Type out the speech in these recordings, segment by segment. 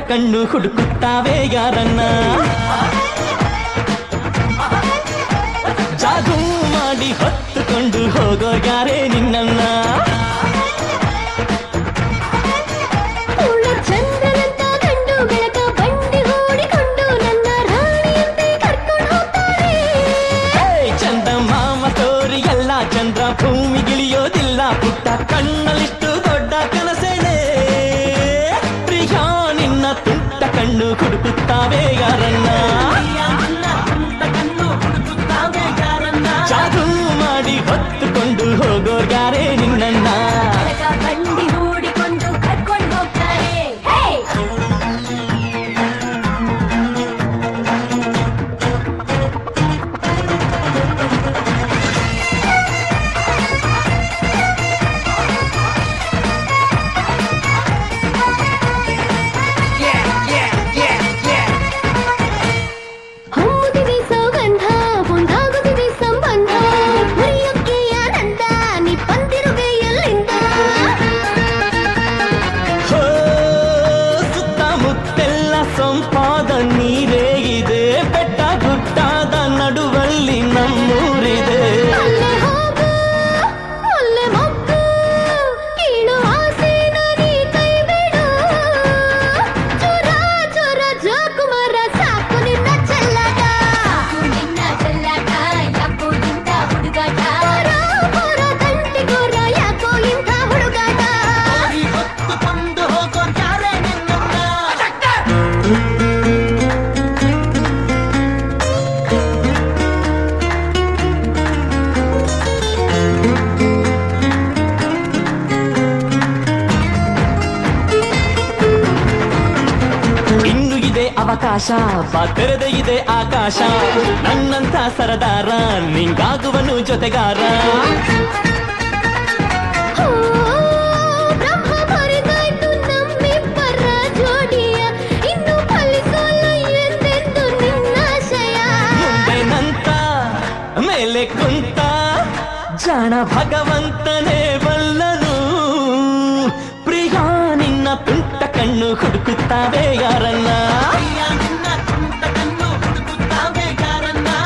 ಕಣ್ಣು ಹುಡುಕುತ್ತಾವೆ ಯಾರನ್ನ ಜಾದೂ ಮಾಡಿ ಹೊತ್ತುಕೊಂಡು ಹೋಗೋ ಯಾರೇ ನಿನ್ನನ್ನ ಚಂದ್ರನಂತ ಗಂಡು ಬೆಳಕ ಬಂಡಿ ಹೂಡಿಕೊಂಡು ನನ್ನ ರಾಣಿಯಂತೆ ಕರ್ಕೊಂಡು ಹೋಗ್ತಾರೆ ಚಂದ ಮಾಮ ತೋರಿ ಎಲ್ಲ ಚಂದ್ರ ಭೂಮಿಗಿಳಿಯೋದಿಲ್ಲ ಪುಟ್ಟ ಕಣ್ಣಲ್ಲಿಷ್ಟು ದೊಡ್ಡ ಕನಸೇನೆ ಪ್ರಿಯ ನಿನ್ನ ತುಂಟ ಕಣ್ಣು ಹುಡುಕುತ್ತಾವೆ ಯಾರನ್ನ ಜಾದೂ ಮಾಡಿ ಹೊತ್ತುಕೊಂಡು ಹೋಗೋ ಯಾರೇ ನಿನ್ನನ್ನ ಬಂಡಿ ಹೂಡಿಕೊಂಡು ಕರ್ಕೊಂಡು ಹೋಗ್ತಾರೆ ಹೂದಿದೆ ಸೌಗಂಧ ಒಂದಾಗುತ್ತಿದೆ ಸಂಬಂಧ ಮುರಿಯೋಕೆ ಆನಂದ ನೀ ಬಂದಿರುವೆ ಎಲ್ಲಿಂದ ಹೋ ಸುತ್ತಮುತ್ತೆಲ್ಲ ಸೊಂಪಾದ ನೀರೇ ಇದೆ ಬೆಟ್ಟ ಗುಡ್ಡಾದ ನಡುವಲ್ಲಿ ನಮ್ಮೂರಿದೆ ಅಲ್ಲೇ ಹೋಗು ಅಲ್ಲೇ ಮೊಗ್ಗು ಕೀಳು ಆಸೆನ ನೀ ಕೈ ಬಿಡು ಚುರ ಚುರ ಜೋಕುಮಾರ ಸಾಕು ನಿನ್ನ ಚೆಲ್ಲಾಟ ಯಾಕೋ ಇಂಥ ಹುಡುಗಾಟ ಪರ ದಂಟಿಗೋರ ಯಾಕೋ ಇಂಥ ಹುಡುಗಾಟ ಹೊತ್ತುಕೊಂಡು ಹೋಗೋ ಯಾರೇ ನಿನ್ನನ್ನ ಇನ್ನು ಇದೆ ಅವಕಾಶ ತೆರೆದ ಇದೆ ಆಕಾಶ ನನ್ನಂಥ ಸರದಾರ ನಿಂಗಾಗುವನು ಜೊತೆಗಾರ ಓ ಬ್ರಹ್ಮ ಬರೆದಾಯ್ತು ನಮ್ಮಿಬ್ಬರ ಜೋಡಿಯ ಇನ್ನು ಫಲಿಸೋಲ್ಲ ಎಂದೆಂದು ನಿನ್ನಾಶಯ ಮುಂದೆನಂತ ಮೇಲೆ ಕುಂತ ಜಾಣ ಭಗವಂತನೇ ಬಲ್ಲನು ಪ್ರಿಯ ನಿನ್ನ ತುಂಟ ಕಣ್ಣು ಹುಡುಕುತ್ತಾವೆ ಯಾರನ್ನ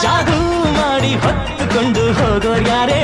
ಜಾದೂ ಮಾಡಿ ಹೊತ್ತುಕೊಂಡು ಹೋಗೋ ಯಾರೇ